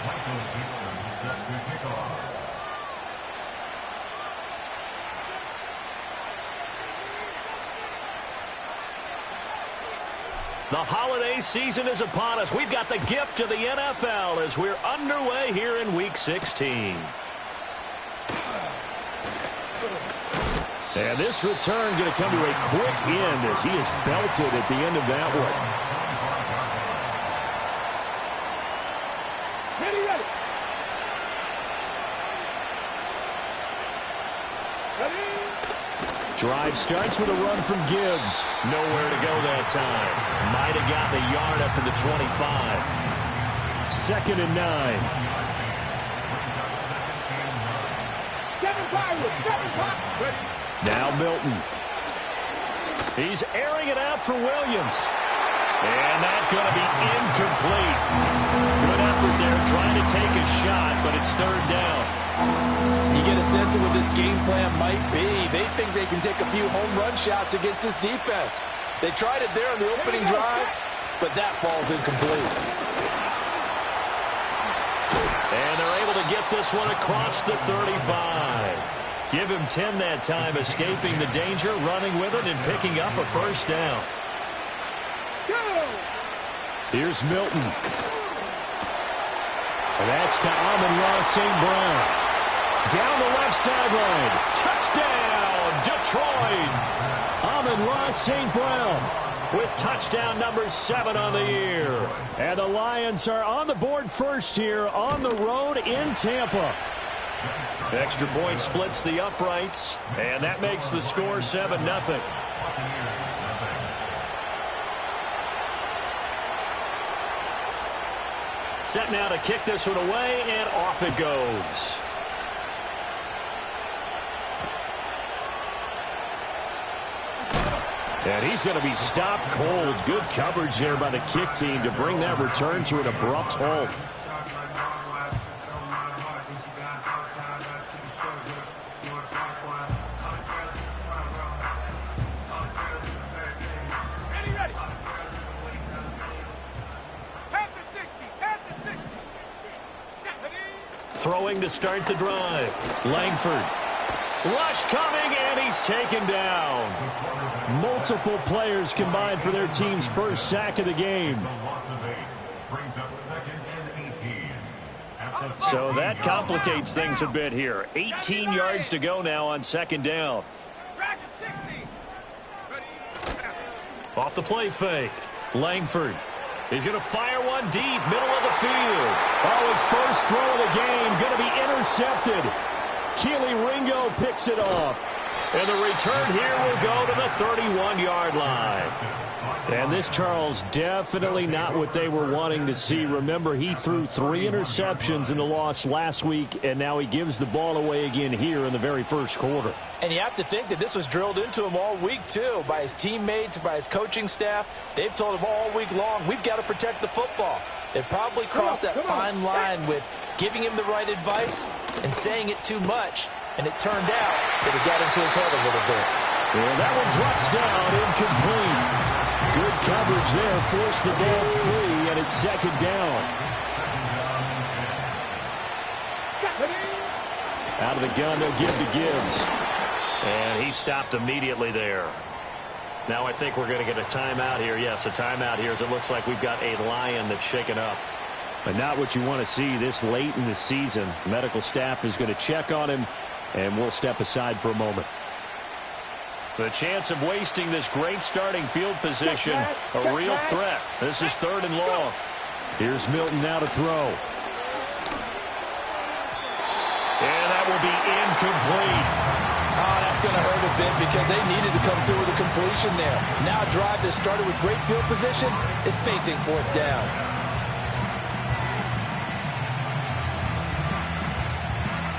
Michael Dixon set to kick off. The holiday season is upon us. We've got the gift of the NFL as we're underway here in Week 16. And this return going to come to a quick end as he is belted at the end of that one. Drive starts with a run from Gibbs. Nowhere to go that time. Might have gotten a yard up to the 25. 2nd and 9. Now Milton. He's airing it out for Williams. And that's going to be incomplete. Good effort there trying to take a shot, but it's 3rd down. You get a sense of what this game plan might be. They think they can take a few home run shots against this defense. They tried it there on the opening drive, but that ball's incomplete. And they're able to get this one across the 35. Give him 10 that time, escaping the danger, running with it, and picking up a 1st down. Here's Milton. And that's to Amon-Ra St. Brown. Down the left sideline. Touchdown, Detroit! Amon-Ra St. Brown with touchdown number 7 on the year. And the Lions are on the board first here on the road in Tampa. Extra point splits the uprights, and that makes the score 7-0. Set now to kick this one away, and off it goes. And he's going to be stopped cold. Good coverage there by the kick team to bring that return to an abrupt halt. Throwing to start the drive. Langford. Rush coming, and he's taken down. Multiple players combined for their team's first sack of the game. So that complicates things a bit here. 18 yards to go now on 2nd down. Off the play fake. Langford. He's going to fire one deep, middle of the field. Oh, his first throw of the game going to be intercepted. Keely Ringo picks it off. And the return here will go to the 31-yard line. And this, Charles, definitely not what they were wanting to see. Remember, he threw 3 interceptions in the loss last week, and now he gives the ball away again here in the very first quarter. And you have to think that this was drilled into him all week, too, by his teammates, by his coaching staff. They've told him all week long, we've got to protect the football. They probably crossed that fine line with giving him the right advice and saying it too much. And it turned out that it got into his head a little bit. Well, that one drops down, incomplete. Good coverage there, forced the ball free, and it's 2nd down. Out of the gun, they'll give to Gibbs. And he stopped immediately there. Now I think we're going to get a timeout here. Yes, a timeout here as it looks like we've got a Lion that's shaken up. But not what you want to see this late in the season. Medical staff is going to check on him, and we'll step aside for a moment. The chance of wasting this great starting field position, a real threat. This is 3rd and long. Here's Milton now to throw. And that will be incomplete. Oh, that's going to hurt a bit because they needed to come through with a completion there. Now a drive that started with great field position is facing 4th down.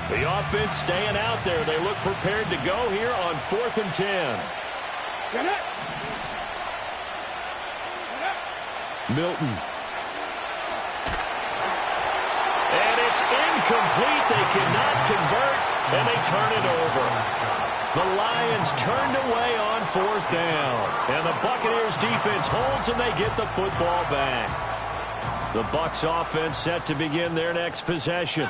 The offense staying out there. They look prepared to go here on 4th and 10. Milton. And it's incomplete. They cannot convert, and they turn it over. The Lions turned away on 4th down. And the Buccaneers defense holds, and they get the football back. The Bucs offense set to begin their next possession.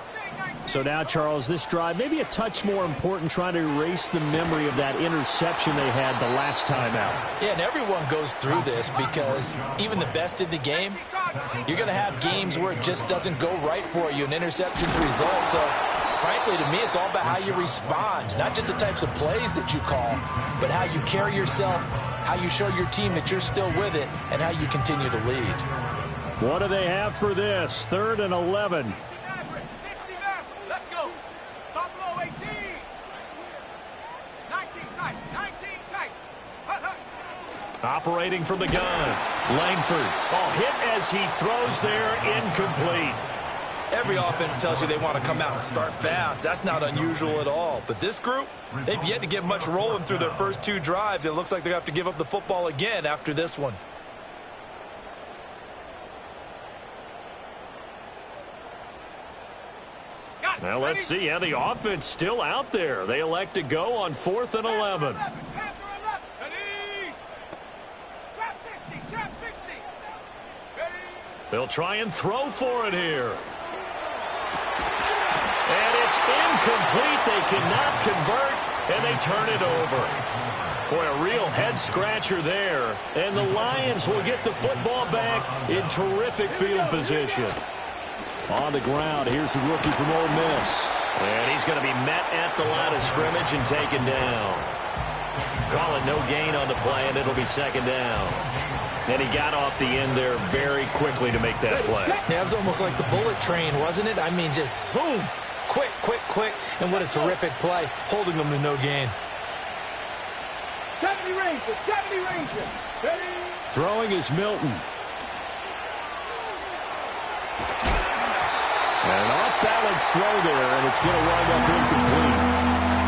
So now, Charles, this drive maybe a touch more important, trying to erase the memory of that interception they had the last time out. Yeah, and everyone goes through this because even the best in the game, you're going to have games where it just doesn't go right for you, and interceptions result. So, frankly, to me, it's all about how you respond, not just the types of plays that you call, but how you carry yourself, how you show your team that you're still with it, and how you continue to lead. What do they have for this? 3rd and 11. Operating from the gun. Langford. Oh, hit as he throws there. Incomplete. Every offense tells you they want to come out and start fast. That's not unusual at all. But this group, they've yet to get much rolling through their first 2 drives. It looks like they have to give up the football again after this one. Now let's see how the offense still out there. They elect to go on 4th and 11. They'll try and throw for it here. And it's incomplete. They cannot convert, and they turn it over. Boy, a real head-scratcher there. And the Lions will get the football back in terrific field position. On the ground, here's the rookie from Ole Miss. And he's going to be met at the line of scrimmage and taken down. Call it no gain on the play, and it'll be 2nd down. And he got off the end there very quickly to make that play. Yeah, it was almost like the bullet train, wasn't it? I mean, just zoom. Quick, quick, quick. And what a terrific play, holding them to no gain. 70 Rangers, 70 Rangers. Ready? Throwing is Milton. And an off-balance throw there, and it's going to wind up incomplete.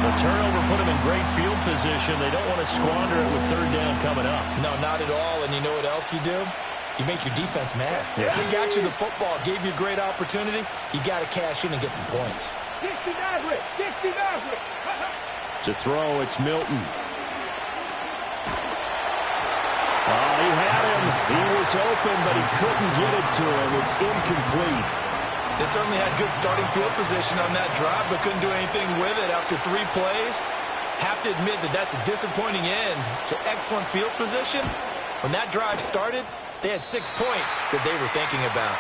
The turnover put them in great field position. They don't want to squander it with 3rd down coming up. No, not at all. And you know what else you do? You make your defense mad. Yeah. They got you the football, gave you a great opportunity. You got to cash in and get some points. 60 Maverick, 60 Maverick. To throw, it's Milton. Oh, he had him. He was open, but he couldn't get it to him. It's incomplete. They certainly had good starting field position on that drive, but couldn't do anything with it after 3 plays. Have to admit that that's a disappointing end to excellent field position. When that drive started, they had 6 points that they were thinking about.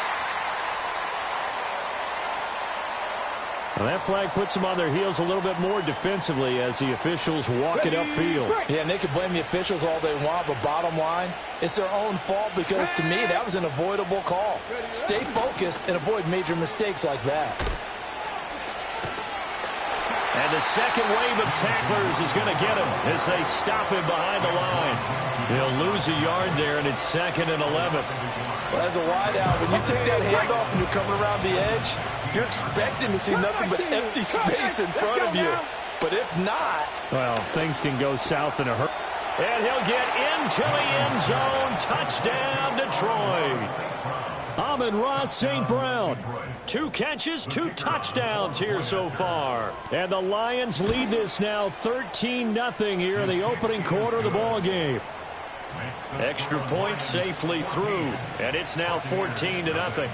Well, that flag puts them on their heels a little bit more defensively as the officials walk it upfield. Yeah, and they can blame the officials all they want, but bottom line, it's their own fault because, to me, that was an avoidable call. Stay focused and avoid major mistakes like that. And the second wave of tacklers is going to get him as they stop him behind the line. He'll lose a yard there, and it's 2nd and 11. Well, as a wideout, when you take that handoff and you're coming around the edge, you're expecting to see nothing but empty space in front of you. But if not... Well, things can go south in a hurry. And he'll get into the end zone. Touchdown, Detroit. Amon-Ra St. Brown. 2 catches, 2 touchdowns here so far. And the Lions lead this now 13-0 here in the opening quarter of the ball game. Extra point safely through, and it's now 14-0.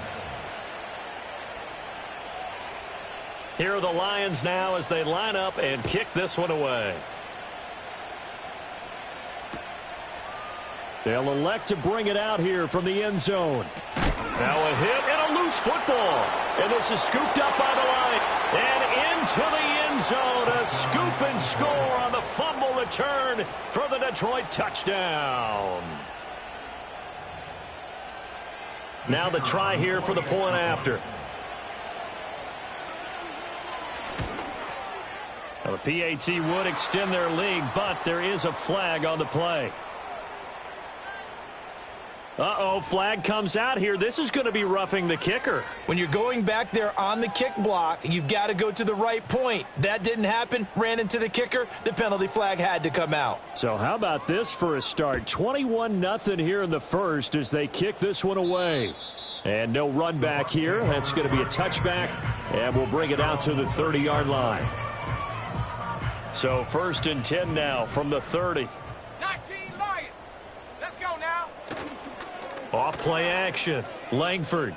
Here are the Lions now as they line up and kick this one away. They'll elect to bring it out here from the end zone. Now a hit and a loose football. And this is scooped up by the line. And into the end zone. A scoop and score on the fumble return for the Detroit touchdown. Now the try here for the point after. Now the PAT would extend their lead, but there is a flag on the play. Uh-oh, flag comes out here. This is going to be roughing the kicker. When you're going back there on the kick block, you've got to go to the right point. That didn't happen. Ran into the kicker. The penalty flag had to come out. So how about this for a start? 21-0 here in the first as they kick this one away. And no run back here. That's going to be a touchback, and we'll bring it out to the 30-yard line. So 1st and 10 now from the 30. 19 Lions. Let's go now. Off play action. Langford.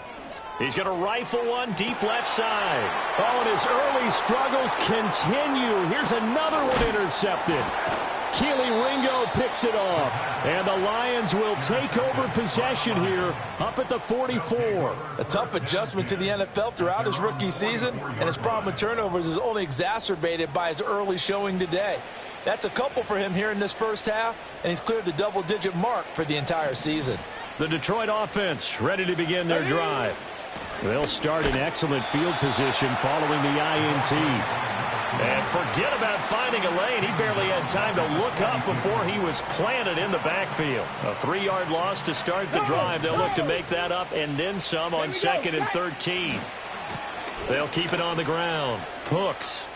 He's going to rifle one deep left side. Oh, and his early struggles continue. Here's another one intercepted. Keely Ringo picks it off. And the Lions will take over possession here up at the 44. A tough adjustment to the NFL throughout his rookie season, and his problem with turnovers is only exacerbated by his early showing today. That's a couple for him here in this first half, and he's cleared the double-digit mark for the entire season. The Detroit offense ready to begin their drive. They'll start in excellent field position following the INT. And forget about finding a lane. He barely had time to look up before he was planted in the backfield. A 3-yard loss to start the drive. They'll look to make that up and then some on 2nd and 13. They'll keep it on the ground. Hooks.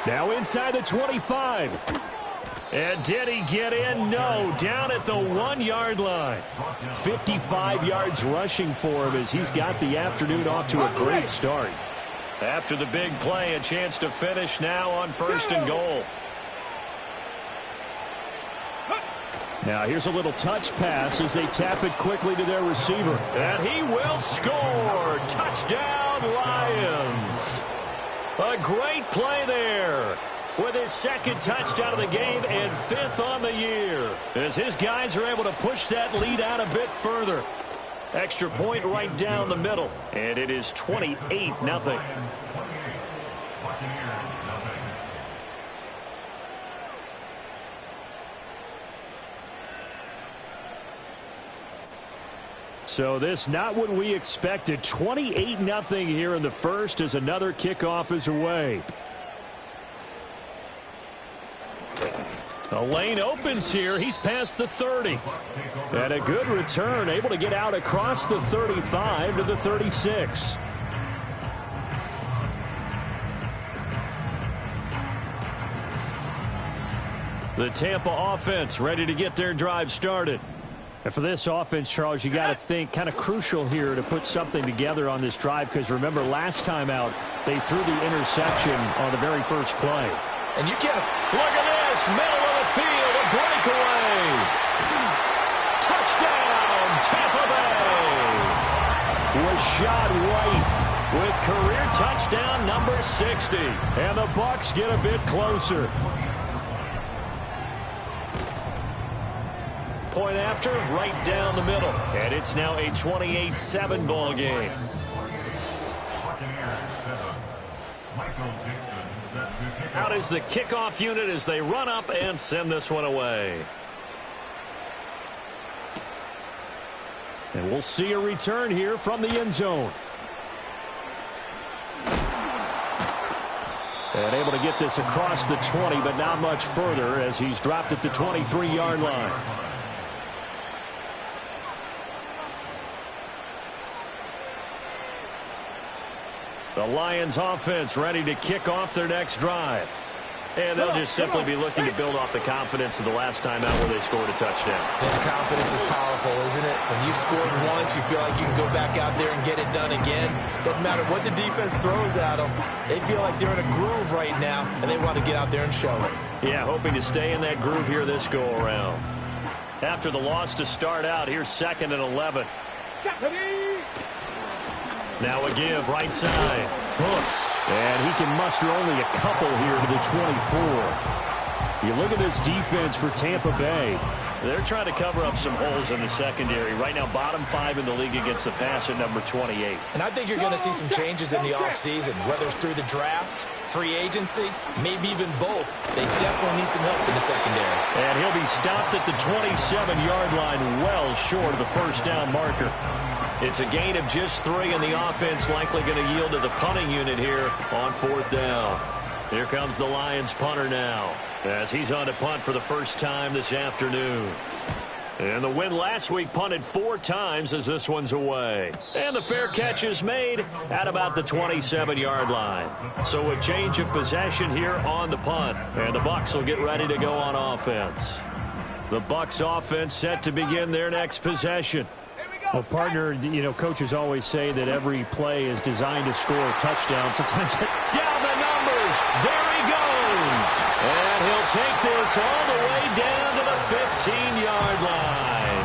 Now inside the 25. And did he get in? No. Down at the 1-yard line. 55 yards rushing for him as he's got the afternoon off to a great start. After the big play, a chance to finish now on 1st and goal. Now here's a little touch pass as they tap it quickly to their receiver. And he will score. Touchdown, Lions. A great play there with his 2nd touchdown of the game and 5th on the year, as his guys are able to push that lead out a bit further. Extra point right down the middle, and it is 28-0. So this not what we expected. 28-0 here in the first as another kickoff is away. The lane opens here. He's past the 30. And a good return, able to get out across the 35 to the 36. The Tampa offense ready to get their drive started. And for this offense, Charles, you got to think kind of crucial here to put something together on this drive, because remember last time out they threw the interception on the very first play. And you can't look at this, middle of the field, a breakaway. Touchdown, Tampa Bay. Rashad White with career touchdown number 60. And the Bucs get a bit closer. Point after, right down the middle. And it's now a 28-7 ball game. Out is the kickoff unit as they run up and send this one away. And we'll see a return here from the end zone. And able to get this across the 20, but not much further as he's dropped at the 23-yard line. The Lions offense ready to kick off their next drive. And they'll just simply be looking to build off the confidence of the last time out where they scored a touchdown. And confidence is powerful, isn't it? When you've scored once, you feel like you can go back out there and get it done again. Doesn't matter what the defense throws at them. They feel like they're in a groove right now, and they want to get out there and show it. Yeah, hoping to stay in that groove here this go-around. After the loss to start out, here's 2nd and 11. Now a give, right side. Hooks. And he can muster only a couple here to the 24. You look at this defense for Tampa Bay. They're trying to cover up some holes in the secondary. Right now, bottom 5 in the league against the pass at number 28. And I think you're going to see some changes in the offseason, whether it's through the draft, free agency, maybe even both. They definitely need some help in the secondary. And he'll be stopped at the 27-yard line, well short of the first down marker. It's a gain of just 3, and the offense likely going to yield to the punting unit here on 4th down. Here comes the Lions punter now, as he's on to punt for the first time this afternoon. And the win last week punted 4 times as this one's away. And the fair catch is made at about the 27-yard line. So a change of possession here on the punt. And the Bucs will get ready to go on offense. The Bucs offense set to begin their next possession. Well, partner, you know, coaches always say that every play is designed to score a touchdown. Sometimes down the numbers. There he goes. And he'll take this all the way down to the 15-yard line.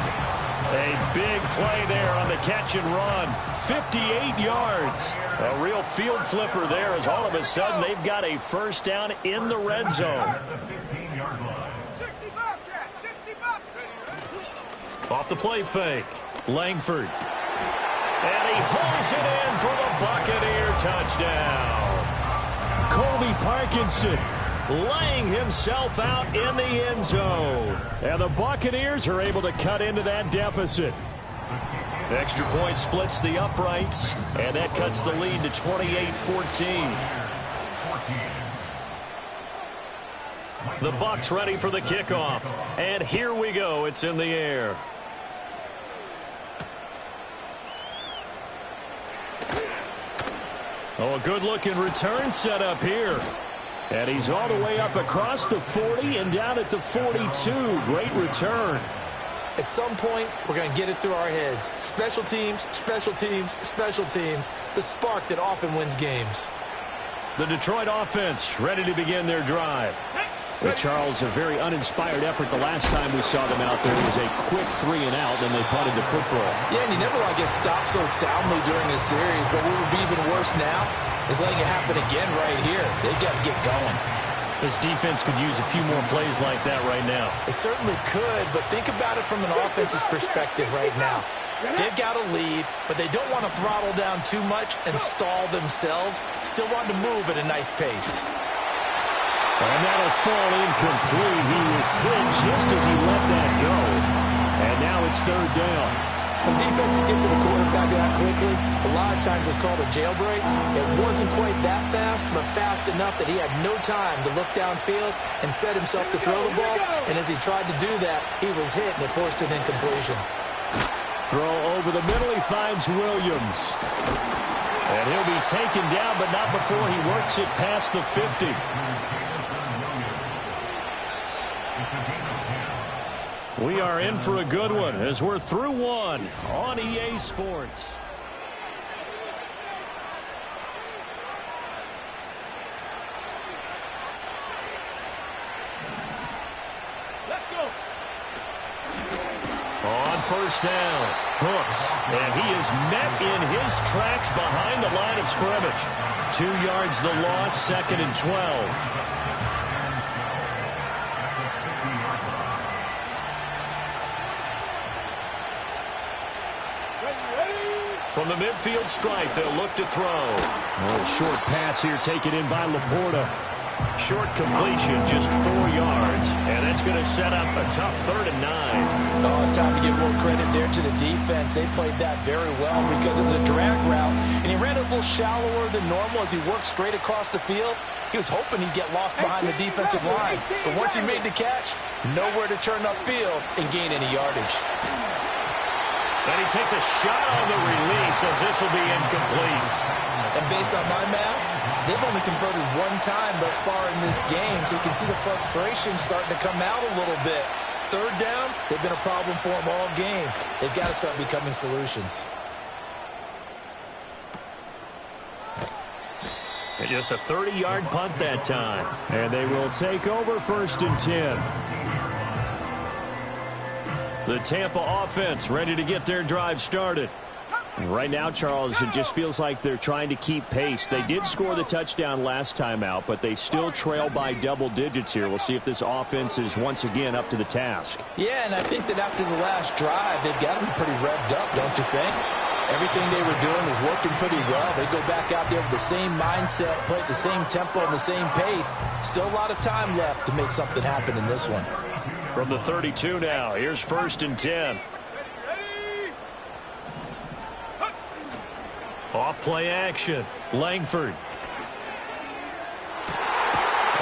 Big play there on the catch and run. 58 yards. A real field flipper there as all of a sudden they've got a first down in the red zone. At the 15-yard line. 60 Bobcat, 60 Bobcat. Off the play fake. Langford. And he hauls it in for the Buccaneer touchdown. Colby Parkinson laying himself out in the end zone. And the Buccaneers are able to cut into that deficit. Extra point splits the uprights, and that cuts the lead to 28-14. The Bucs ready for the kickoff. And here we go. It's in the air. Oh, a good-looking return set up here. And he's all the way up across the 40 and down at the 42. Great return. At some point, we're going to get it through our heads. Special teams, special teams, special teams. The spark that often wins games. The Detroit offense ready to begin their drive. Well, Charles, a very uninspired effort the last time we saw them out there. It was a quick 3 and out, and they punted the football. Yeah, and you never want to get stopped so soundly during a series, but what would be even worse now is letting it happen again right here. They've got to get going. This defense could use a few more plays like that right now. It certainly could, but think about it from an offense's perspective right now. They've got a lead, but they don't want to throttle down too much and stall themselves. Still want to move at a nice pace. And that'll fall incomplete. He was hit just as he let that go. And now it's third down. When defenses get to the quarterback that quickly, a lot of times it's called a jailbreak. It wasn't quite that fast, but fast enough that he had no time to look downfield and set himself to throw the ball. And as he tried to do that, he was hit, and it forced an incompletion. Throw over the middle. He finds Williams. And he'll be taken down, but not before he works it past the 50. We are in for a good one as we're through one on EA Sports. Let's go. On first down, Brooks, and he is met in his tracks behind the line of scrimmage. 2 yards the loss, 2nd and 12. From the midfield stripe, they'll look to throw. Oh, short pass here taken in by Laporta. Short completion, just 4 yards. And that's going to set up a tough 3rd and 9. Oh, it's time to give more credit there to the defense. They played that very well because it was a drag route, and he ran a little shallower than normal as he worked straight across the field. He was hoping he'd get lost behind the defensive line. But once he made the catch, nowhere to turn upfield and gain any yardage. And he takes a shot on the release as this will be incomplete. And based on my math, they've only converted 1 time thus far in this game, so you can see the frustration starting to come out a little bit. 3rd downs, they've been a problem for them all game. They've got to start becoming solutions. And just a 30-yard punt that time. And they will take over 1st and 10. The Tampa offense ready to get their drive started. Right now, Charles, it just feels like they're trying to keep pace. They did score the touchdown last time out, but they still trail by double digits here. We'll see if this offense is once again up to the task. Yeah, and I think that after the last drive, they've got to be pretty revved up, don't you think? Everything they were doing was working pretty well. They go back out there with the same mindset, play at the same tempo and the same pace. Still a lot of time left to make something happen in this one. From the 32 now, here's 1st and 10. Off play action, Langford.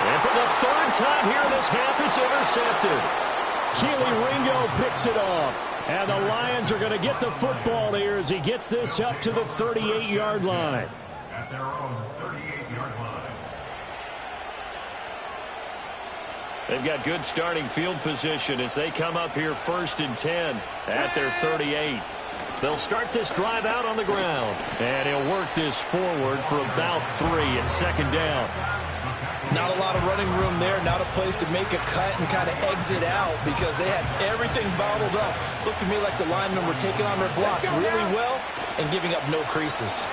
And for the 3rd time here in this half, it's intercepted. Keely Ringo picks it off. And the Lions are going to get the football here as he gets this up to the 38-yard line. At their own 38-yard line. They've got good starting field position as they come up here 1st and 10 at their 38. They'll start this drive out on the ground. And he'll work this forward for about 3 at 2nd down. Not a lot of running room there, not a place to make a cut and kind of exit out because they had everything bottled up. Looked to me like the linemen were taking on their blocks really well and giving up no creases.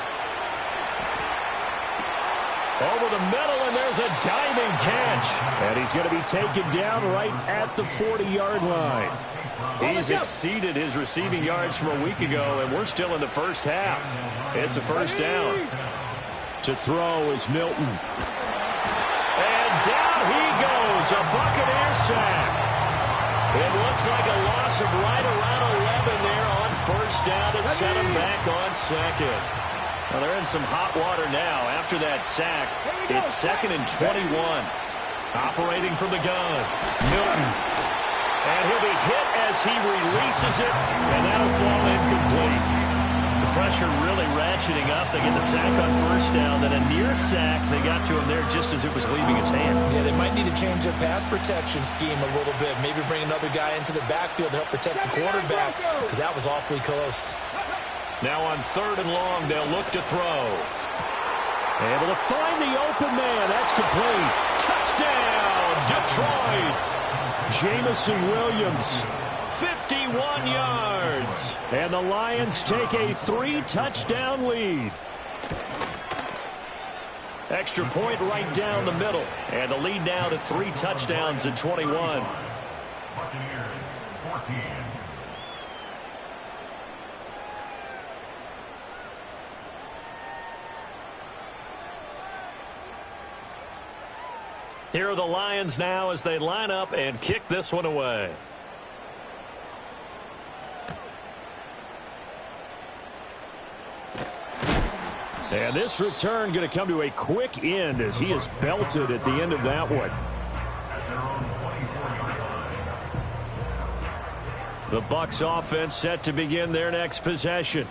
Over the middle, and there's a diving catch. And he's going to be taken down right at the 40-yard line. He's exceeded his receiving yards from a week ago, and we're still in the first half. It's a first down. To throw is Milton. And down he goes, a Buccaneer sack. It looks like a loss of right around 11 there on first down to set him back on second. Well, they're in some hot water now. After that sack, it's 2nd and 21. Operating from the gun, Milton. And he'll be hit as he releases it, and that'll fall incomplete. The pressure really ratcheting up. They get the sack on first down, then a near sack. They got to him there just as it was leaving his hand. Yeah, they might need to change their pass protection scheme a little bit. Maybe bring another guy into the backfield to help protect the quarterback because that was awfully close. Now on 3rd and long, they'll look to throw. Able to find the open man. That's complete. Touchdown, Detroit. Jamison Williams, 51 yards. And the Lions take a 3-touchdown lead. Extra point right down the middle. And the lead now to 3 touchdowns at 21. Buccaneers 14. Here are the Lions now as they line up and kick this one away. And this return going to come to a quick end as he is belted at the end of that one. At their own 24-yard line. The Bucs offense set to begin their next possession.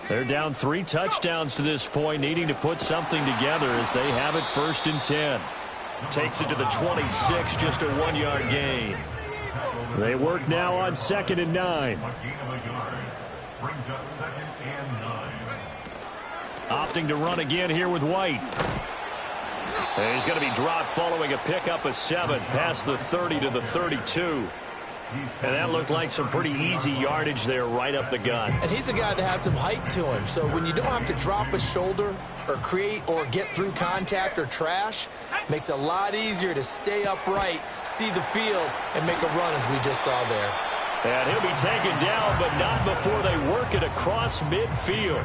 They're down 3 touchdowns to this point, needing to put something together as they have it 1st and 10. Takes it to the 26, just a 1-yard gain. They work now on 2nd and 9. A gain of a yard. Brings up 2nd and 9. Opting to run again here with White. And he's going to be dropped following a pickup of 7 past the 30 to the 32. And that looked like some pretty easy yardage there right up the gut. And he's a guy that has some height to him. So when you don't have to drop a shoulder or create or get through contact or trash, makes it a lot easier to stay upright, see the field, and make a run as we just saw there. And he'll be taken down, but not before they work it across midfield.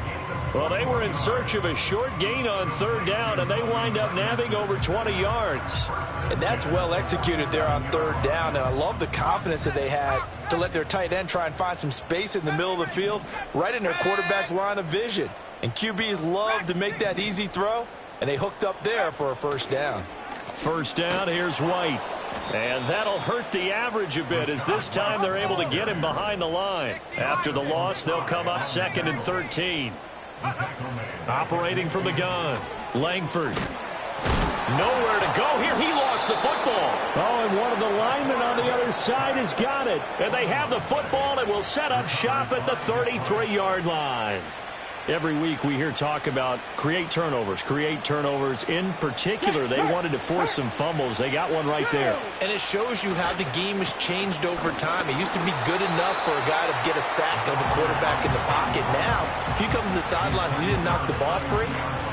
Well, they were in search of a short gain on 3rd down, and they wind up nabbing over 20 yards. And that's well executed there on 3rd down, and I love the confidence that they had to let their tight end try and find some space in the middle of the field, right in their quarterback's line of vision. And QBs love to make that easy throw, and they hooked up there for a 1st down. 1st down, here's White. And that'll hurt the average a bit as this time they're able to get him behind the line. After the loss, they'll come up 2nd and 13. Operating from the gun, Langford. Nowhere to go here. He lost the football. Oh, and one of the linemen on the other side has got it. And they have the football and will set up shop at the 33-yard line. Every week we hear talk about create turnovers. In particular, they wanted to force some fumbles. They got one right there. And it shows you how the game has changed over time. It used to be good enough for a guy to get a sack of a quarterback in the pocket. Now, if you come to the sidelines and you didn't knock the ball free,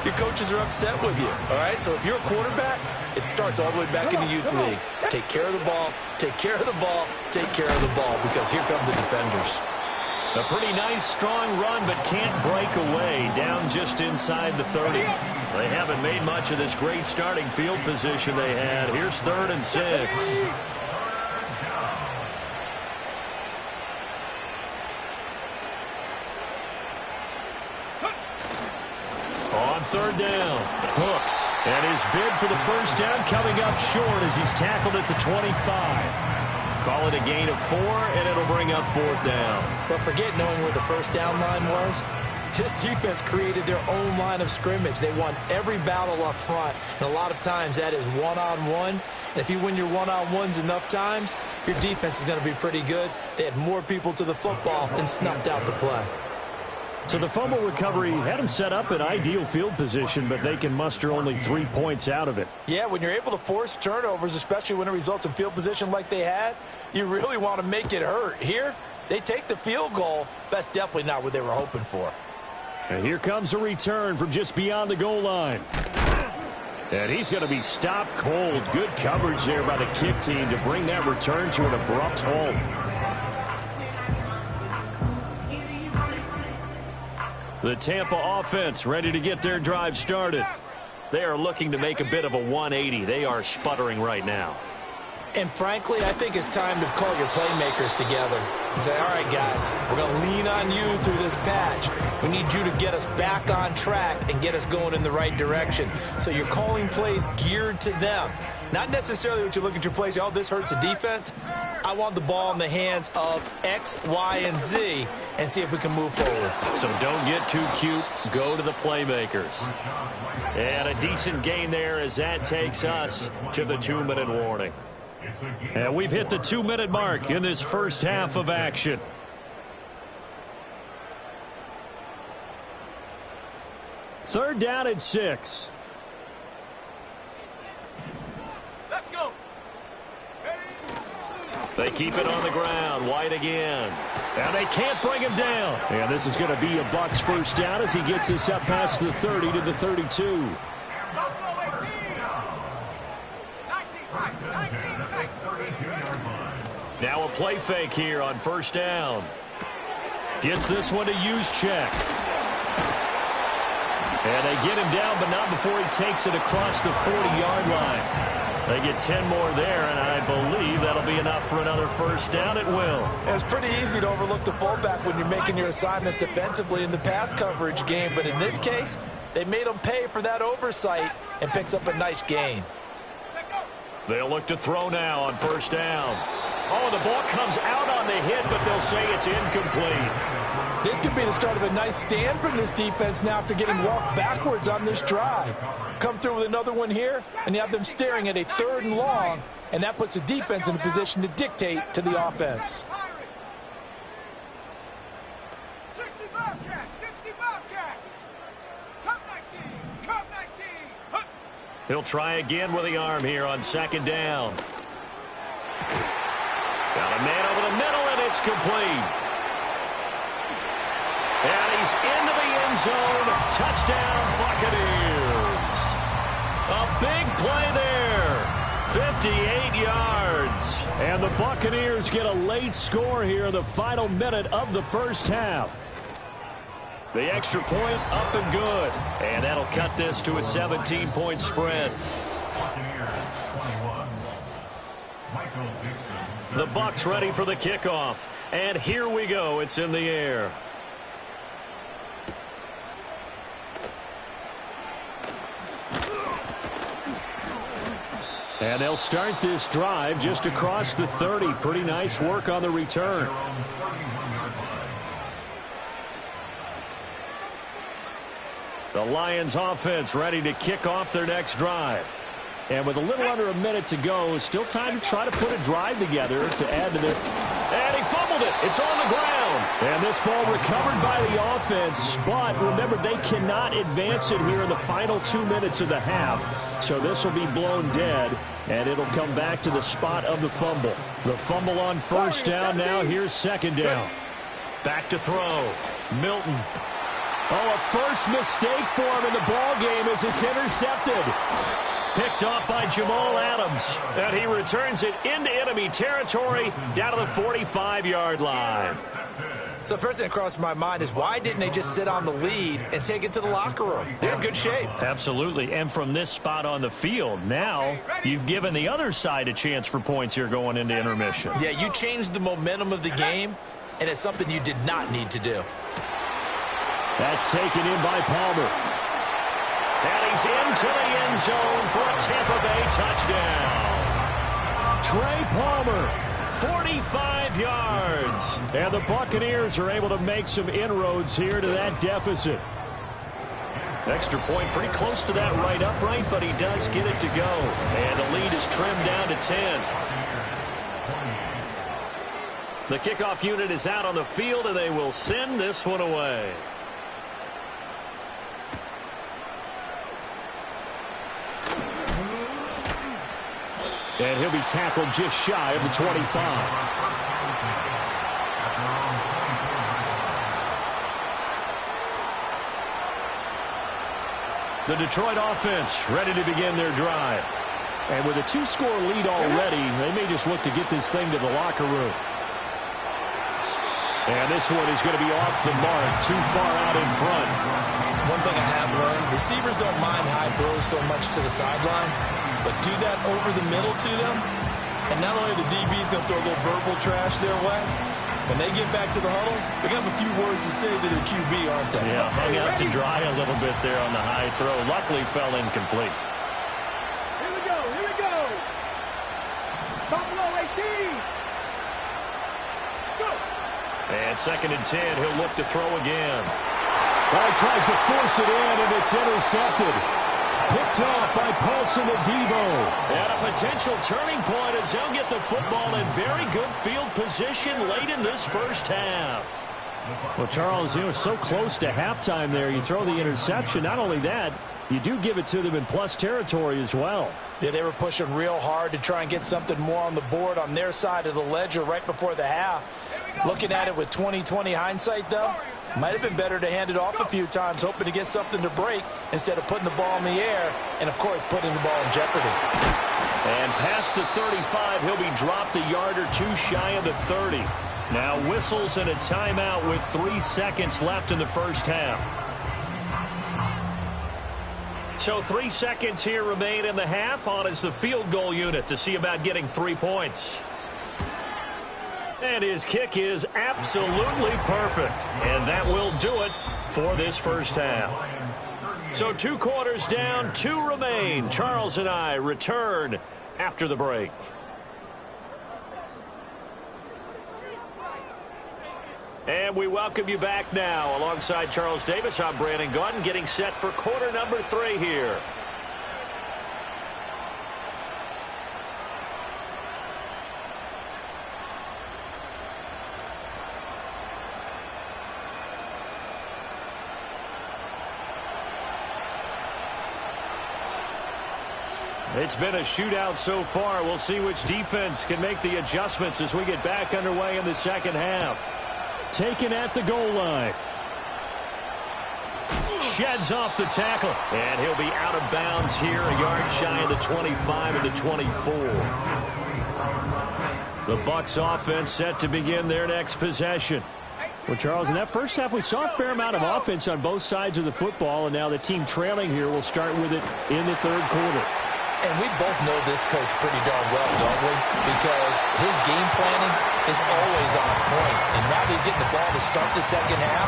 your coaches are upset with you. All right? So if you're a quarterback, it starts all the way back in the youth leagues. Take care of the ball, take care of the ball, take care of the ball, because here come the defenders. A pretty nice, strong run, but can't break away. Down just inside the 30. They haven't made much of this great starting field position they had. Here's 3rd and 6. On 3rd down, Hooks. And his bid for the 1st down coming up short as he's tackled at the 25. Call it a gain of 4, and it'll bring up 4th down. But forget knowing where the 1st down line was. This defense created their own line of scrimmage. They won every battle up front, and a lot of times that is one-on-one. And if you win your one-on-ones enough times, your defense is going to be pretty good. They had more people to the football and snuffed out the play. So the fumble recovery had them set up in ideal field position, but they can muster only 3 points out of it. Yeah, when you're able to force turnovers, especially when it results in field position like they had, you really want to make it hurt. Here, they take the field goal. That's definitely not what they were hoping for. And here comes a return from just beyond the goal line. And he's going to be stopped cold. Good coverage there by the kick team to bring that return to an abrupt halt. The Tampa offense ready to get their drive started. They are looking to make a bit of a 180. They are sputtering right now. And frankly, I think it's time to call your playmakers together and say, all right, guys, we're going to lean on you through this patch. We need you to get us back on track and get us going in the right direction. So you're calling plays geared to them. Not necessarily what you look at your plays, oh, this hurts the defense. I want the ball in the hands of X, Y, and Z and see if we can move forward. So don't get too cute. Go to the playmakers. And a decent gain there as that takes us to the 2-minute warning. And we've hit the 2-minute mark in this first half of action. Third down and 6. Let's go. They keep it on the ground. White again. And they can't bring him down. And this is going to be a Bucs first down as he gets this up past the 30 to the 32. Now a play fake here on first down. Gets this one to Juszczyk. And they get him down, but not before he takes it across the 40-yard line. They get 10 more there, and I believe that'll be enough for another first down. It will. It's pretty easy to overlook the fullback when you're making your assignments defensively in the pass coverage game. But in this case, they made him pay for that oversight and picks up a nice gain. They'll look to throw now on first down. Oh, the ball comes out on the hit, but they'll say it's incomplete. This could be the start of a nice stand from this defense now after getting walked backwards on this drive. Come through with another one here, and you have them staring at a 3rd and long, and that puts the defense in a position to dictate to the offense. 60 Bobcat, 60 Bobcat. Cup 19, Cup 19. Hup. He'll try again with the arm here on second down. Got a man over the middle, and it's complete. And he's into the end zone. Touchdown, Buccaneers. A big play there. 58 yards. And the Buccaneers get a late score here in the final minute of the first half. The extra point up and good. And that'll cut this to a 17-point spread. The Bucs ready for the kickoff. And here we go. It's in the air. And they'll start this drive just across the 30. Pretty nice work on the return. The Lions offense ready to kick off their next drive. And with a little under a minute to go, still time to try to put a drive together to add to their... And he fumbled it. It's on the ground. And this ball recovered by the offense. But remember, they cannot advance it here in the final 2 minutes of the half. So this will be blown dead, and it'll come back to the spot of the fumble. The fumble on first down now. Here's second down. Back to throw. Milton. Oh, a first mistake for him in the ball game as it's intercepted. Picked off by Jamal Adams. And he returns it into enemy territory down to the 45-yard line. So first thing that crossed my mind is why didn't they just sit on the lead and take it to the locker room? They're in good shape. Absolutely. And from this spot on the field, now you've given the other side a chance for points here going into intermission. Yeah, you changed the momentum of the game, and it's something you did not need to do. That's taken in by Palmer. And he's into the end zone for a Tampa Bay touchdown. Trey Palmer. 45 yards. And the Buccaneers are able to make some inroads here to that deficit. Extra point pretty close to that right upright, but he does get it to go. And the lead is trimmed down to 10. The kickoff unit is out on the field, and they will send this one away. And he'll be tackled just shy of the 25. The Detroit offense ready to begin their drive. And with a 2-score lead already, they may just look to get this thing to the locker room. And this one is going to be off the mark, too far out in front. One thing I have learned, receivers don't mind high throws so much to the sideline, but do that over the middle to them, and not only the DB's going to throw a little verbal trash their way, when they get back to the huddle, they're going to have a few words to say to their QB, aren't they? Yeah, hung out to dry a little bit there on the high throw. Luckily fell incomplete. Here we go, here we go. Buffalo 18. Go. And 2nd and 10, he'll look to throw again. Well, he tries to force it in, and it's intercepted. Picked off by Paulson Adebo. And a potential turning point as they'll get the football in very good field position late in this first half. Well, Charles, so close to halftime there. You throw the interception. Not only that, you do give it to them in plus territory as well. Yeah, they were pushing real hard to try and get something more on the board on their side of the ledger right before the half. Looking at it with 20/20 hindsight, though, might have been better to hand it off a few times, hoping to get something to break instead of putting the ball in the air and, of course, putting the ball in jeopardy. And past the 35, he'll be dropped a yard or two shy of the 30. Now whistles and a timeout with 3 seconds left in the first half. So 3 seconds here remain in the half. On is the field goal unit to see about getting 3 points. And his kick is absolutely perfect. And that will do it for this first half. So 2 quarters down, 2 remain. Charles and I return after the break. And we welcome you back now. Alongside Charles Davis, I'm Brandon Gaudin, getting set for quarter number 3 here. It's been a shootout so far. We'll see which defense can make the adjustments as we get back underway in the second half. Taken at the goal line. Sheds off the tackle. And he'll be out of bounds here, a yard shy of the 25 and the 24. The Bucs offense set to begin their next possession. Well, Charles, in that first half, we saw a fair amount of offense on both sides of the football, and now the team trailing here will start with it in the third quarter. And we both know this coach pretty darn well, don't we? Because his game planning is always on point. And now that he's getting the ball to start the second half,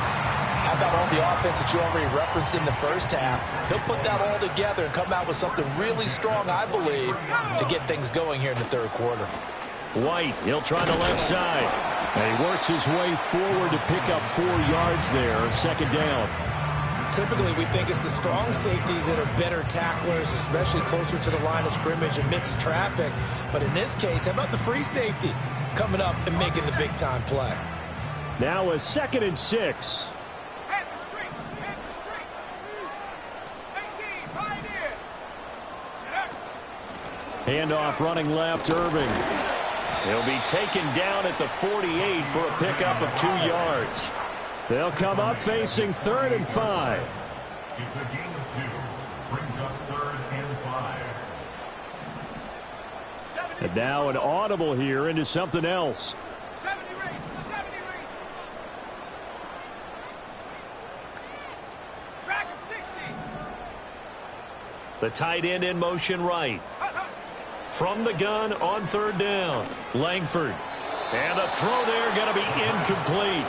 how about all the offense that you already referenced in the first half? He'll put that all together and come out with something really strong, I believe, to get things going here in the third quarter. White, he'll try the left side. And he works his way forward to pick up 4 yards there, second down. Typically, we think it's the strong safeties that are better tacklers, especially closer to the line of scrimmage amidst traffic. But in this case, how about the free safety coming up and making the big-time play? Now a 2nd and 6. Head the street. Head the street. 18, pioneer. Handoff running left, Irving. He'll be taken down at the 48 for a pickup of 2 yards. They'll come up facing 3rd and 5. It's a gain of 2. Brings up 3rd and 5. And now an audible here into something else. 70 range. 70 range. Track at 60. The tight end in motion right. From the gun on 3rd down. Langford. And the throw there going to be incomplete.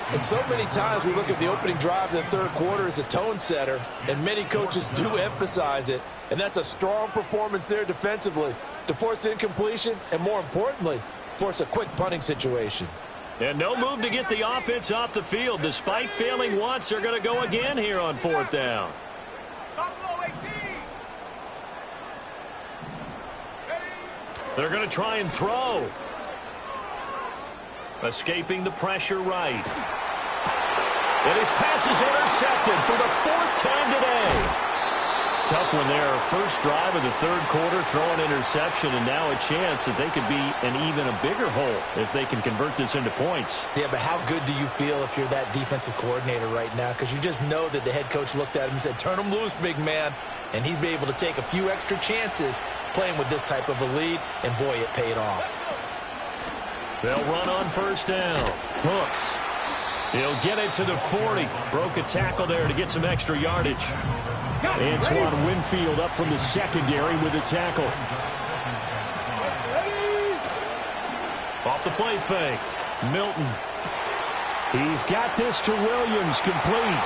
And so many times we look at the opening drive of the third quarter as a tone setter, and many coaches do emphasize it. And that's a strong performance there defensively to force incompletion and, more importantly, force a quick punting situation. And no move to get the offense off the field. Despite failing once, they're going to go again here on 4th down. Buffalo 18. They're going to try and throw. Escaping the pressure right. And his pass is intercepted for the 4th time today. Tough one there. First drive of the third quarter, throw an interception, and now a chance that they could be in even a bigger hole if they can convert this into points. Yeah, but how good do you feel if you're that defensive coordinator right now? Because you just know that the head coach looked at him and said, turn him loose, big man. And he'd be able to take a few extra chances playing with this type of a lead, and boy, it paid off. They'll run on first down. Hooks. He'll get it to the 40. Broke a tackle there to get some extra yardage. Antoine Winfield up from the secondary with a tackle. Off the play fake. Milton. He's got this to Williams, complete.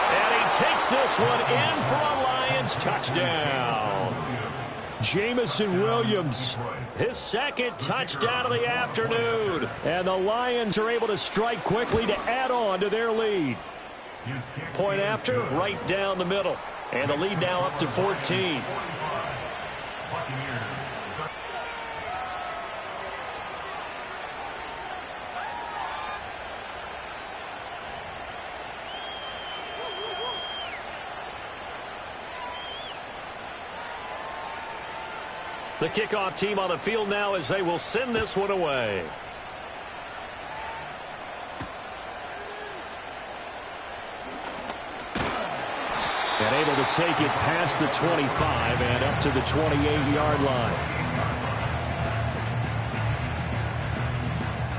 And he takes this one in for a Lions touchdown. Jamison Williams. His second touchdown of the afternoon. And the Lions are able to strike quickly to add on to their lead. Point after, right down the middle. And the lead now up to 14. The kickoff team on the field now as they will send this one away. And able to take it past the 25 and up to the 28-yard line.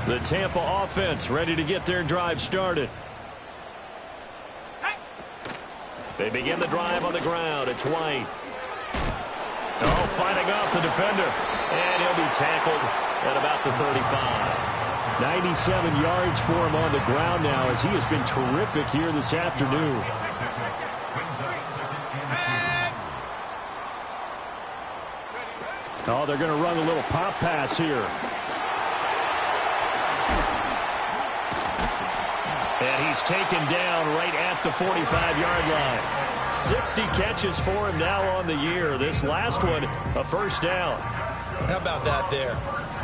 The Tampa offense ready to get their drive started. They begin the drive on the ground. It's White. Oh, fighting off the defender. And he'll be tackled at about the 35. 97 yards for him on the ground now as he has been terrific here this afternoon. Oh, they're going to run a little pop pass here. And he's taken down right at the 45-yard line. 60 catches for him now on the year. This last one, a first down. How about that there?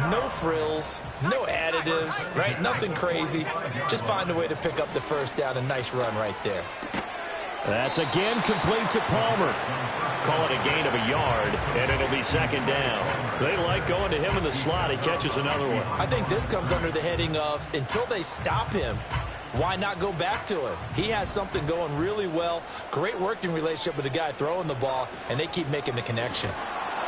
No frills, no additives, right? Nothing crazy. Just find a way to pick up the first down. A nice run right there. That's again complete to Palmer. Call it a gain of a yard, and it'll be second down. They like going to him in the slot. He catches another one. I think this comes under the heading of until they stop him, why not go back to him? He has something going really well. Great working relationship with the guy throwing the ball, and they keep making the connection.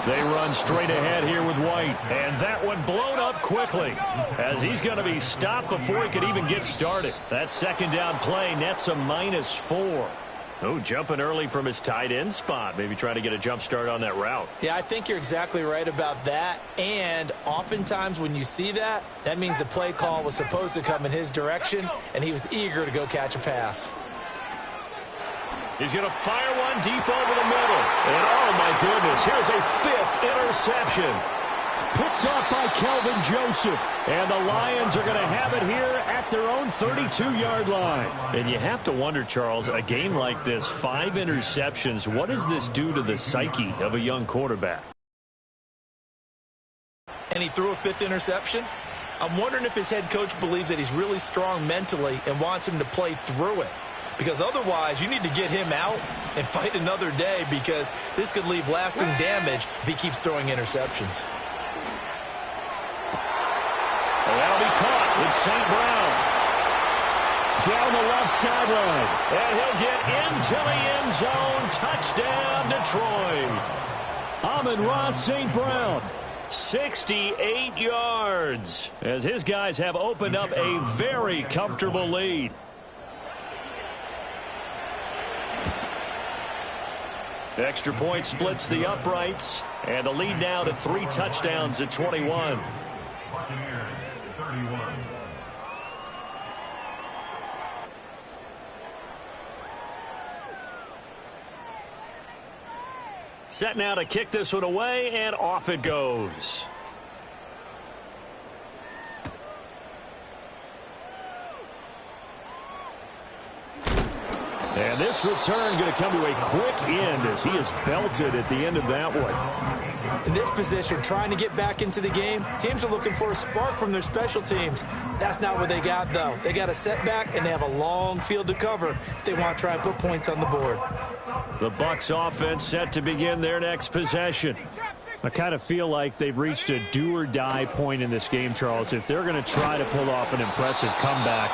They run straight ahead here with White. And that one blown up quickly as he's going to be stopped before he could even get started. That second down play nets a -4. Oh, jumping early from his tight end spot. Maybe trying to get a jump start on that route. Yeah, I think you're exactly right about that. And oftentimes when you see that, that means the play call was supposed to come in his direction, and he was eager to go catch a pass. He's going to fire one deep over the middle. And, oh, my goodness, here's a 5th interception. Picked off by Kelvin Joseph. And the Lions are going to have it here at their own 32-yard line. And you have to wonder, Charles, a game like this, 5 interceptions, what does this do to the psyche of a young quarterback? And he threw a 5th interception. I'm wondering if his head coach believes that he's really strong mentally and wants him to play through it. Because otherwise, you need to get him out and fight another day, because this could leave lasting damage if he keeps throwing interceptions. And that'll be caught. It's St. Brown. Down the left sideline. And he'll get into the end zone. Touchdown, Detroit. Amon-Ra St. Brown. 68 yards as his guys have opened up a very comfortable lead. Extra point splits the uprights, and the lead now to 3 touchdowns at 21. Buccaneers, 31. Set now to kick this one away, and off it goes. And this return going to come to a quick end as he is belted at the end of that one. In this position, trying to get back into the game, teams are looking for a spark from their special teams. That's not what they got, though. They got a setback, and they have a long field to cover if they want to try and put points on the board. The Bucs offense set to begin their next possession. I kind of feel like they've reached a do-or-die point in this game, Charles. If they're going to try to pull off an impressive comeback,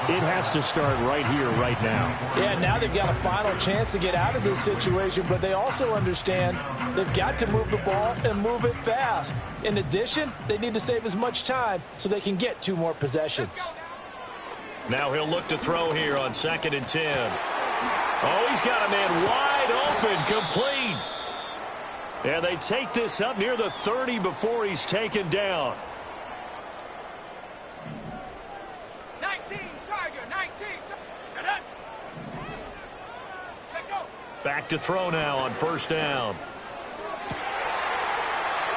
it has to start right here, right now. Yeah, now they've got a final chance to get out of this situation, but they also understand they've got to move the ball and move it fast. In addition, they need to save as much time so they can get 2 more possessions. Now he'll look to throw here on 2nd and 10. Oh, he's got a man wide open, complete. And they take this up near the 30 before he's taken down. 19, Tiger, 19. Shut up. Let go. Back to throw now on 1st down.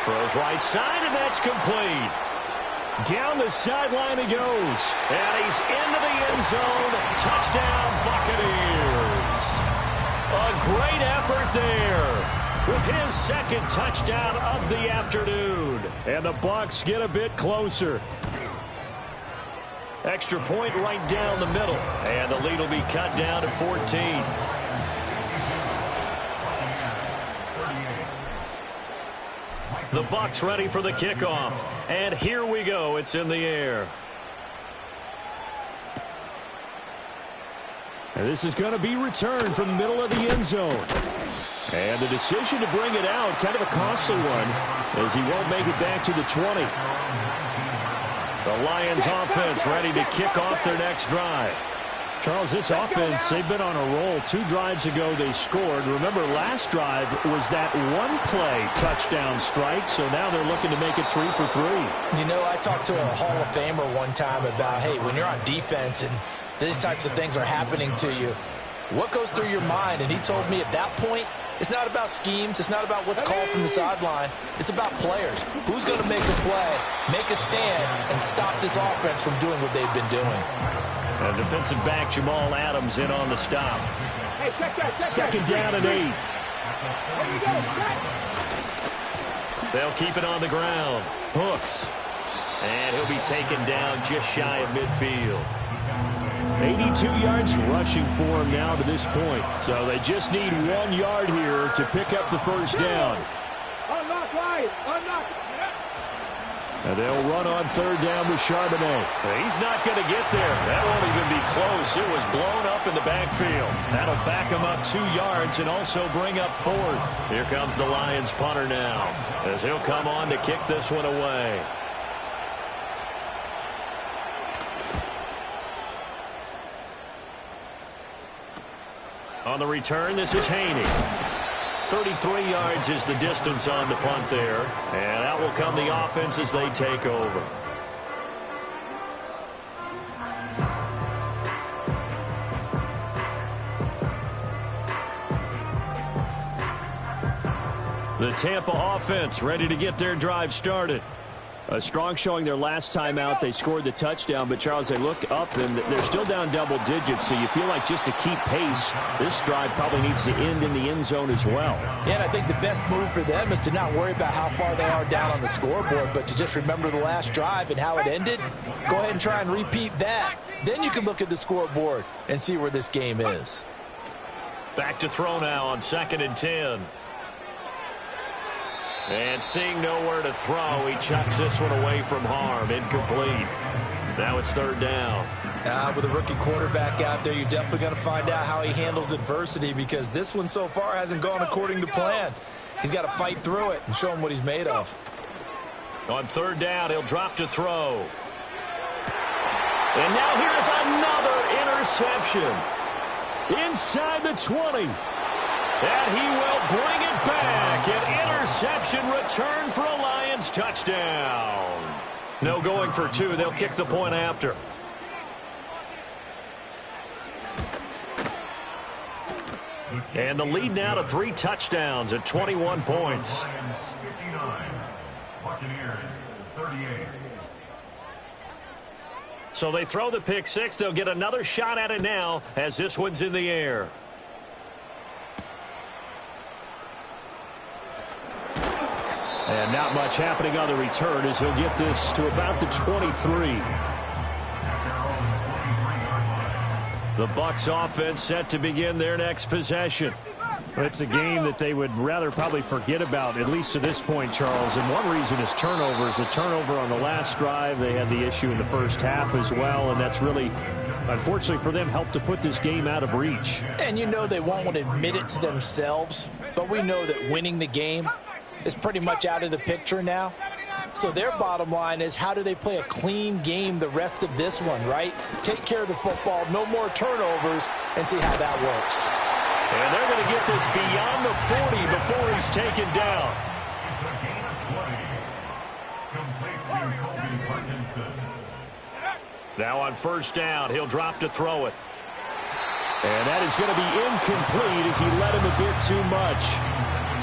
Throws right side, and that's complete. Down the sideline he goes. And he's into the end zone. Touchdown, Buccaneers. A great effort there with his 2nd touchdown of the afternoon. And the Bucs get a bit closer. Extra point right down the middle. And the lead will be cut down to 14. The Bucs ready for the kickoff. And here we go. It's in the air. And this is going to be returned from the middle of the end zone. And the decision to bring it out, kind of a costly one, as he won't make it back to the 20. The Lions offense ready to kick off their next drive. Charles, this offense, they've been on a roll. 2 drives ago they scored. Remember, last drive was that one-play touchdown strike, so now they're looking to make it 3 for 3. You know, I talked to a Hall of Famer one time about, hey, when you're on defense and these types of things are happening to you, what goes through your mind? And he told me at that point, it's not about schemes. It's not about what's called from the sideline. It's about players. Who's going to make a play, make a stand, and stop this offense from doing what they've been doing. And defensive back Jamal Adams in on the stop. Hey, check that. 2nd down and 8. There you go. They'll keep it on the ground. Hooks. And he'll be taken down just shy of midfield. 82 yards rushing for him now to this point. So they just need 1 yard here to pick up the 1st down. Unlock line. Unlock. And they'll run on 3rd down with Charbonnet. He's not going to get there. That won't even be close. It was blown up in the backfield. That'll back him up 2 yards and also bring up 4th. Here comes the Lions punter now as he'll come on to kick this one away. On the return, this is Haney. 33 yards is the distance on the punt there. And out will come the offense as they take over. The Tampa offense ready to get their drive started. A strong showing their last time out. They scored the touchdown, but, Charles, they look up, and they're still down double digits, so you feel like just to keep pace, this drive probably needs to end in the end zone as well. Yeah, and I think the best move for them is to not worry about how far they are down on the scoreboard, but to just remember the last drive and how it ended. Go ahead and try and repeat that. Then you can look at the scoreboard and see where this game is. Back to throw now on 2nd and 10. And seeing nowhere to throw, he chucks this one away from harm. Incomplete. Now it's 3rd down. With a rookie quarterback out there, you're definitely going to find out how he handles adversity, because this one so far hasn't gone according to plan. He's got to fight through it and show him what he's made of. On 3rd down, he'll drop to throw. And now here's another interception. Inside the 20. And he will bring it back. An interception return for a Lions touchdown. No going for 2. They'll kick the point after. And the lead now to 3 touchdowns at 21 points. 59, Buccaneers 38. So they throw the pick six. They'll get another shot at it now as this one's in the air. And not much happening on the return as he'll get this to about the 23. The Bucs offense set to begin their next possession. It's a game that they would rather probably forget about, at least to this point, Charles. And one reason is turnovers. A turnover on the last drive. They had the issue in the first half as well, and that's really, unfortunately for them, helped to put this game out of reach. And you know they won't want to admit it to themselves, but we know that winning the game is pretty much out of the picture now. So their bottom line is, how do they play a clean game the rest of this one, right? Take care of the football, no more turnovers, and see how that works. And they're going to get this beyond the 40 before he's taken down. Now on first down, he'll drop to throw it. And that is going to be incomplete as he led him a bit too much.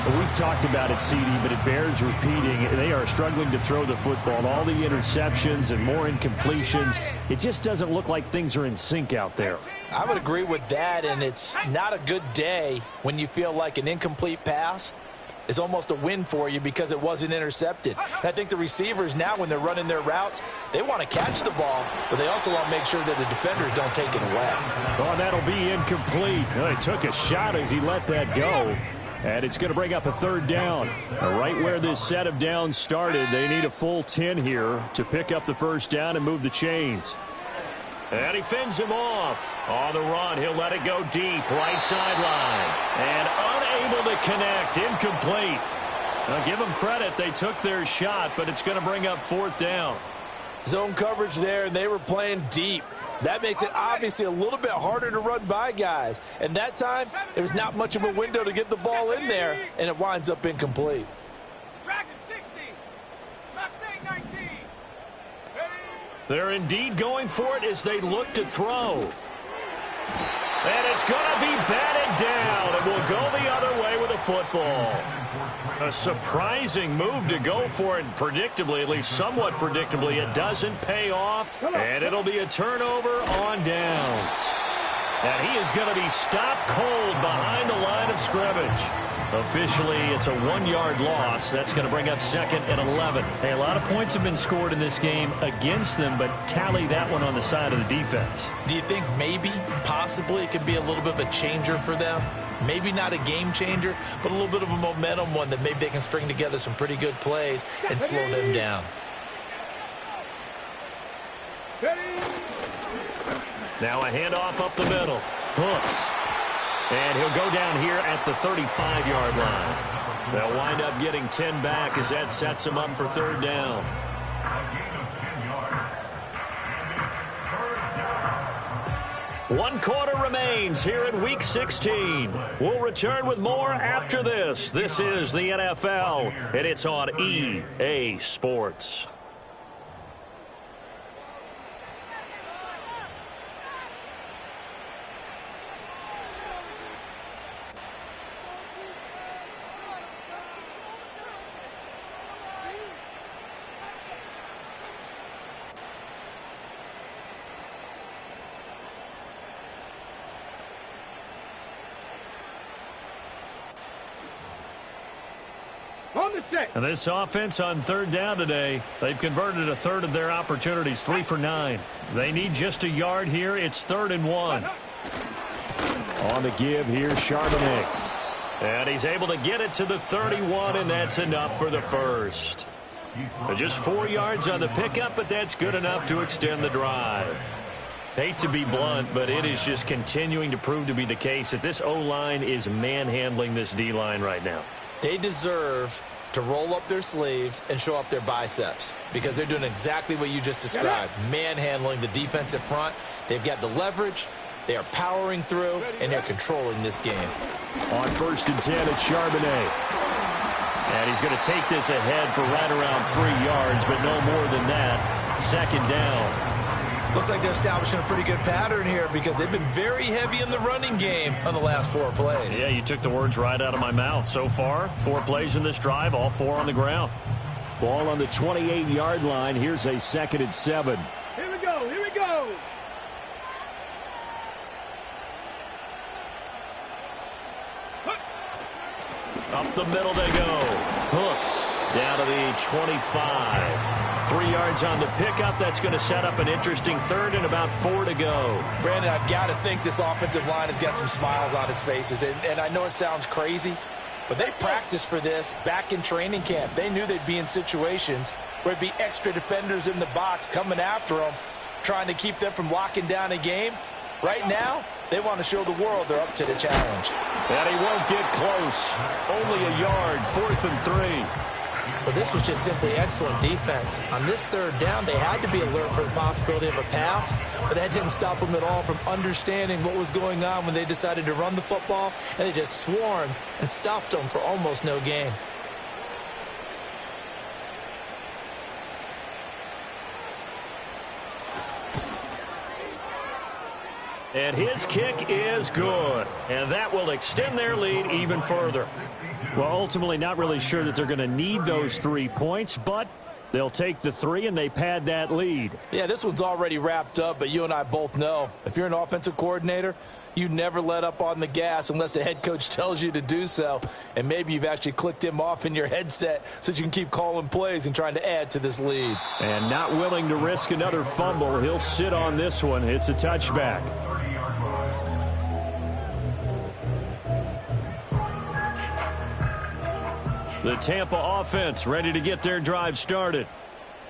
We've talked about it, CD, but it bears repeating. They are struggling to throw the football. All the interceptions and more incompletions. It just doesn't look like things are in sync out there. I would agree with that, and it's not a good day when you feel like an incomplete pass is almost a win for you because it wasn't intercepted. And I think the receivers now, when they're running their routes, they want to catch the ball, but they also want to make sure that the defenders don't take it away. Oh, that'll be incomplete. Well, he took a shot as he let that go. And it's going to bring up a third down. Right where this set of downs started, they need a full 10 here to pick up the first down and move the chains. And he fends him off. On the run, he'll let it go deep, right sideline. And unable to connect, incomplete. Now give them credit, they took their shot, but it's going to bring up fourth down. Zone coverage there, and they were playing deep. That makes it obviously a little bit harder to run by guys. And that time, there's not much of a window to get the ball in there, and it winds up incomplete. Dragon 60. Mustang 19. They're indeed going for it as they look to throw. And it's going to be batted down, and will go the other way with the football. A surprising move to go for it, predictably, at least somewhat predictably. It doesn't pay off, and it'll be a turnover on downs. And he is going to be stopped cold behind the line of scrimmage. Officially, it's a 1-yard loss. That's going to bring up second and 11. Hey, a lot of points have been scored in this game against them, but tally that one on the side of the defense. Do you think maybe, possibly, it could be a little bit of a changer for them? Maybe not a game changer, but a little bit of a momentum one that maybe they can string together some pretty good plays and slow them down. Now a handoff up the middle. Hooks. And he'll go down here at the 35-yard line. They'll wind up getting 10 back as that sets him up for third down. 1 quarter remains here in Week 16. We'll return with more after this. This is the NFL, and it's on EA Sports. And this offense on third down today, they've converted a third of their opportunities, 3 for 9. They need just a yard here. It's 3rd and 1. On the give here, Charbonnet. And he's able to get it to the 31, and that's enough for the first. Just 4 yards on the pickup, but that's good enough to extend the drive. Hate to be blunt, but it is just continuing to prove to be the case that this O-line is manhandling this D-line right now. They deserve to roll up their sleeves and show up their biceps because they're doing exactly what you just described, manhandling the defensive front. They've got the leverage, they are powering through, and they're controlling this game. On 1st and 10, it's Charbonnet. And he's going to take this ahead for right around 3 yards, but no more than that. 2nd down. Looks like they're establishing a pretty good pattern here because they've been very heavy in the running game on the last 4 plays. Yeah, you took the words right out of my mouth. So far, 4 plays in this drive, all 4 on the ground. Ball on the 28-yard line. Here's a 2nd and 7. Here we go. Here we go. Up the middle they go. Hooks down to the 25. 3 yards on the pickup. That's going to set up an interesting third and about 4 to go. Brandon, I've got to think this offensive line has got some smiles on its faces. And I know it sounds crazy, but they practiced for this back in training camp. They knew they'd be in situations where there'd be extra defenders in the box coming after them, trying to keep them from locking down a game. Right now, they want to show the world they're up to the challenge. And he won't get close. Only a yard, 4th and 3. But this was just simply excellent defense. On this third down, they had to be alert for the possibility of a pass, but that didn't stop them at all from understanding what was going on when they decided to run the football, and they just swarmed and stuffed them for almost no gain. And his kick is good. And that will extend their lead even further. Well, ultimately not really sure that they're going to need those 3 points, but they'll take the 3 and they pad that lead. Yeah, this one's already wrapped up, but you and I both know if you're an offensive coordinator, you never let up on the gas unless the head coach tells you to do so. And maybe you've actually clicked him off in your headset so you can keep calling plays and trying to add to this lead. And not willing to risk another fumble. He'll sit on this one. It's a touchback. The Tampa offense ready to get their drive started.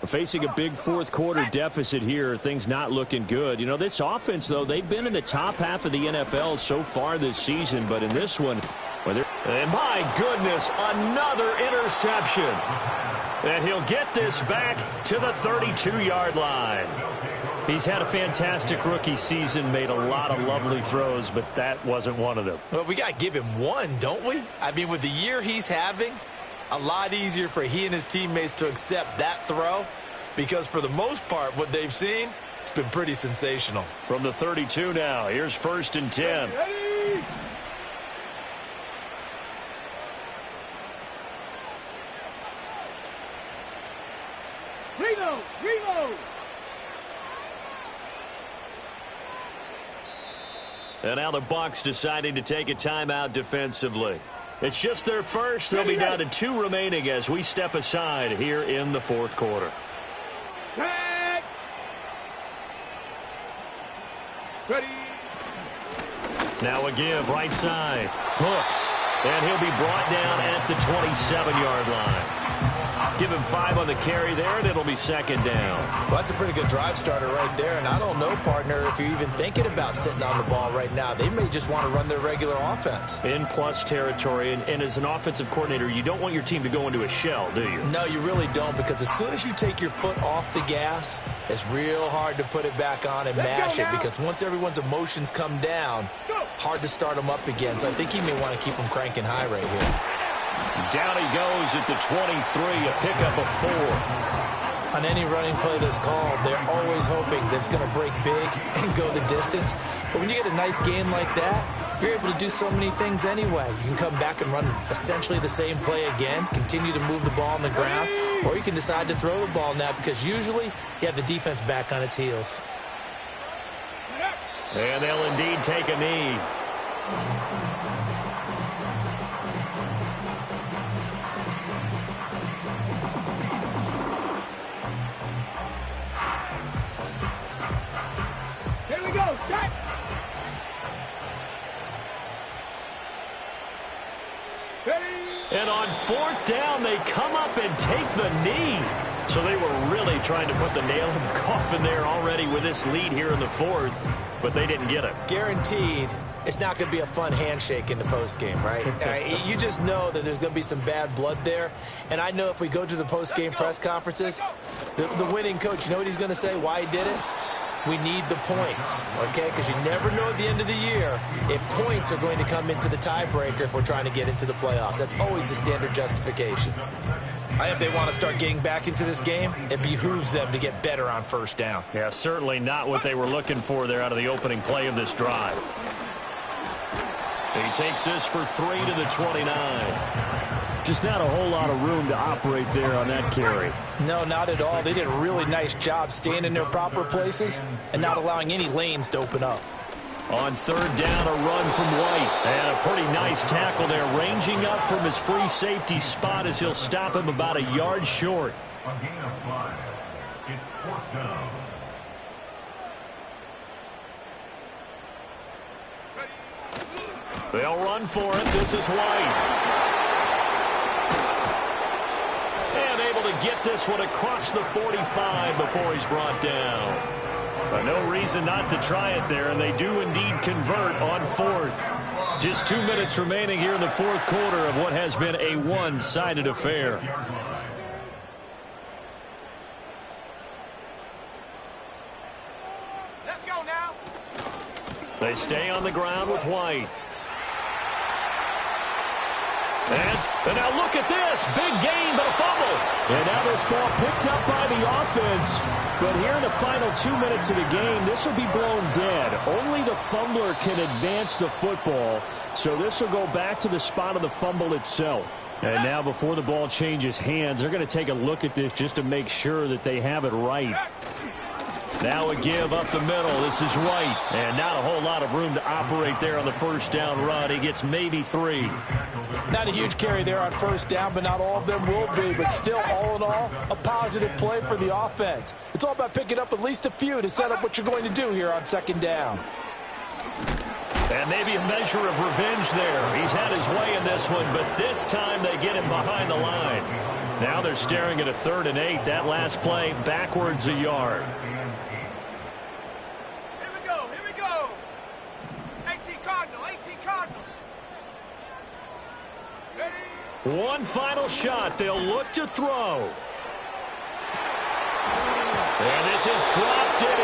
Facing a big fourth quarter deficit here, things not looking good. You know, this offense, though, they've been in the top half of the NFL so far this season, but in this one, and my goodness, another interception. And he'll get this back to the 32-yard line. He's had a fantastic rookie season, made a lot of lovely throws, but that wasn't one of them. Well, we got to give him one, don't we? I mean, with the year he's having, a lot easier for he and his teammates to accept that throw, because for the most part, what they've seen, it's been pretty sensational. From the 32 now, here's 1st and 10. Ready? Reload! Reload! And now the Bucs deciding to take a timeout defensively. It's just their first. They'll be down to 2 remaining as we step aside here in the 4th quarter. Tag! Ready? Now a give right side. Hooks. And he'll be brought down at the 27-yard line. Give him 5 on the carry there, and it'll be 2nd down. Well, that's a pretty good drive starter right there. And I don't know, partner, if you're even thinking about sitting on the ball right now. They may just want to run their regular offense. In plus territory, and as an offensive coordinator, you don't want your team to go into a shell, do you? No, you really don't, because as soon as you take your foot off the gas, it's real hard to put it back on and mash it, because once everyone's emotions come down, hard to start them up again. So I think he may want to keep them cranking high right here. Down he goes at the 23, a pickup of 4. On any running play that's called, they're always hoping that it's going to break big and go the distance. But when you get a nice game like that, you're able to do so many things anyway. You can come back and run essentially the same play again, continue to move the ball on the ground, or you can decide to throw the ball now, because usually you have the defense back on its heels. And they'll indeed take a knee. And on 4th down, they come up and take the knee. So they were really trying to put the nail in the coffin there already with this lead here in the 4th, but they didn't get it. Guaranteed, it's not going to be a fun handshake in the postgame, right? You just know that there's going to be some bad blood there. And I know if we go to the postgame press conferences, the winning coach, you know what he's going to say, why he did it? We need the points, okay? Because you never know at the end of the year if points are going to come into the tiebreaker if we're trying to get into the playoffs. That's always the standard justification. If they want to start getting back into this game, it behooves them to get better on 1st down. Yeah, certainly not what they were looking for there out of the opening play of this drive. He takes this for 3 to the 29. Just not a whole lot of room to operate there on that carry. No, not at all. They did a really nice job staying in their proper places and not allowing any lanes to open up. On third down, a run from White. And a pretty nice tackle there, ranging up from his free safety spot as he'll stop him about a yard short. A gain of 5. It's 4th down. They'll run for it. This is White. And able to get this one across the 45 before he's brought down. But no reason not to try it there, and they do indeed convert on 4th. Just 2 minutes remaining here in the 4th quarter of what has been a one-sided affair. Let's go now. They stay on the ground with White. And now look at this. Big gain, but a fumble. And now this ball picked up by the offense. But here in the final 2 minutes of the game, this will be blown dead. Only the fumbler can advance the football. So this will go back to the spot of the fumble itself. And now before the ball changes hands, they're going to take a look at this just to make sure that they have it right. Now a give up the middle. This is White. And not a whole lot of room to operate there on the first down run. He gets maybe 3. Not a huge carry there on first down, but not all of them will be. But still, all in all, a positive play for the offense. It's all about picking up at least a few to set up what you're going to do here on second down. And maybe a measure of revenge there. He's had his way in this one, but this time they get him behind the line. Now they're staring at a 3rd and 8. That last play backwards a yard. Here we go. 18 Cardinal, 18 Cardinal. Ready? One final shot. They'll look to throw. And this is dropped it